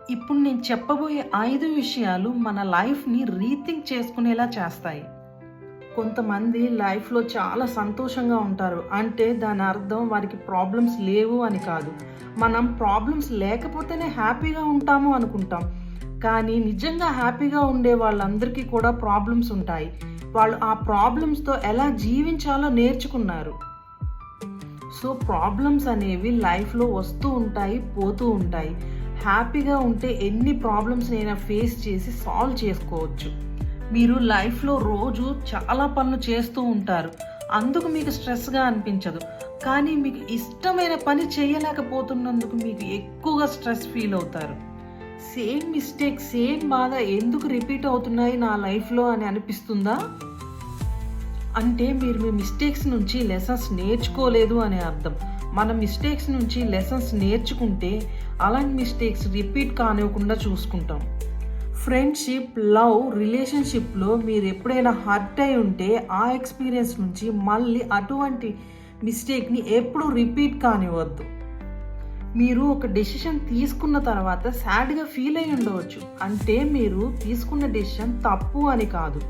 ఇప్పుడు నేను చెప్పబోయే 5 విషయాలు మన లైఫ్‌ని రీథింక్ చేసుకునేలా చేస్తాయి. కొంతమంది లైఫ్‌లో చాలా సంతోషంగా ఉంటారు. అంటే దాని అర్థం వారికి ప్రాబ్లమ్స్ లేవు అని కాదు. మనం ప్రాబ్లమ్స్ లేకపోతేనే హ్యాపీగా ఉంటాము అనుకుంటాం. కానీ నిజంగా హ్యాపీగా ఉండే వాళ్ళందరికీ కూడా ప్రాబ్లమ్స్ ఉంటాయి. వాళ్ళు ఆ ప్రాబ్లమ్స్‌తో ఎలా జీవించాలో నేర్చుకున్నారు. సో ప్రాబ్లమ్స్ అనేవి లైఫ్‌లో వస్తూ ఉంటాయి, పోతూ ఉంటాయి. హ్యాపీగా ఉంటే ఎన్ని ప్రాబ్లమ్స్‌నైనా ఫేస్ చేసి సాల్వ్ చేసుకోవచ్చు. మీరు లైఫ్‌లో రోజు చాలా పనులు చేస్తూ ఉంటారు. అందుకు మీకు స్ట్రెస్‌గా అనిపించదు. కానీ మీకు ఇష్టమైన పని చేయలేకపోతున్నందుకు మీకు ఎక్కువగా స్ట్రెస్ ఫీల్ అవుతారు. సేమ్ మిస్టేక్, సేమ్ బాధ ఎందుకు రిపీట్ అవుతున్నాయి నా లైఫ్‌లో అని అనిపిస్తుందా? అంటే మీరు మీ మిస్టేక్స్ నుంచి లెసన్స్ నేర్చుకోలేదు అనే అర్థం. మన మిస్టేక్స్ నుంచి లెసన్స్ నేర్చుకుంటే అలాంటి మిస్టేక్స్ రిపీట్ కానివ్వకుండా చూసుకుంటాం. ఫ్రెండ్షిప్, లవ్, రిలేషన్షిప్లో మీరు ఎప్పుడైనా హర్ట్ అయి ఉంటే ఆ ఎక్స్పీరియన్స్ నుంచి మళ్ళీ అటువంటి మిస్టేక్ని ఎప్పుడు రిపీట్ కానివ్వద్దు. మీరు ఒక డెసిషన్ తీసుకున్న తర్వాత సాడ్గా ఫీల్ అయి ఉండవచ్చు. అంటే మీరు తీసుకున్న డెసిషన్ తప్పు అని కాదు,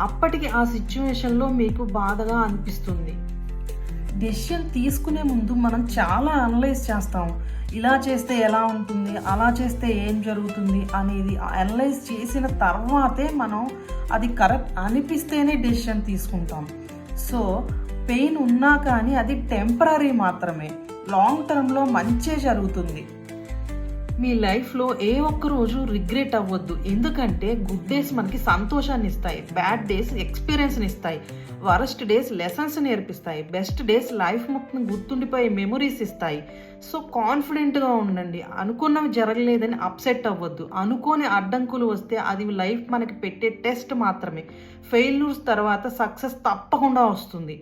అప్పటికి ఆ సిచ్యువేషన్లో మీకు బాధగా అనిపిస్తుంది. డెసిషన్ తీసుకునే ముందు మనం చాలా అనలైజ్ చేస్తాము. ఇలా చేస్తే ఎలా ఉంటుంది, అలా చేస్తే ఏం జరుగుతుంది అనేది అనలైజ్ చేసిన తర్వాతే మనం అది కరెక్ట్ అనిపిస్తేనే డెసిషన్ తీసుకుంటాం. సో పెయిన్ ఉన్నా కానీ అది టెంపరరీ మాత్రమే, లాంగ్ టర్మ్లో మంచే జరుగుతుంది. మీ లైఫ్లో ఏ ఒక్క రోజు రిగ్రెట్ అవ్వద్దు. ఎందుకంటే గుడ్ డేస్ మనకి సంతోషాన్ని ఇస్తాయి, బ్యాడ్ డేస్ ఎక్స్పీరియన్స్ని ఇస్తాయి, వరస్ట్ డేస్ లెసన్స్ నేర్పిస్తాయి, బెస్ట్ డేస్ లైఫ్ మొత్తం గుర్తుండిపోయే మెమొరీస్ ఇస్తాయి. సో కాన్ఫిడెంట్గా ఉండండి. అనుకున్నవి జరగలేదని అప్సెట్ అవ్వద్దు. అనుకోని అడ్డంకులు వస్తే అది లైఫ్ మనకి పెట్టే టెస్ట్ మాత్రమే. ఫెయిల్యూర్స్ తర్వాత సక్సెస్ తప్పకుండా వస్తుంది.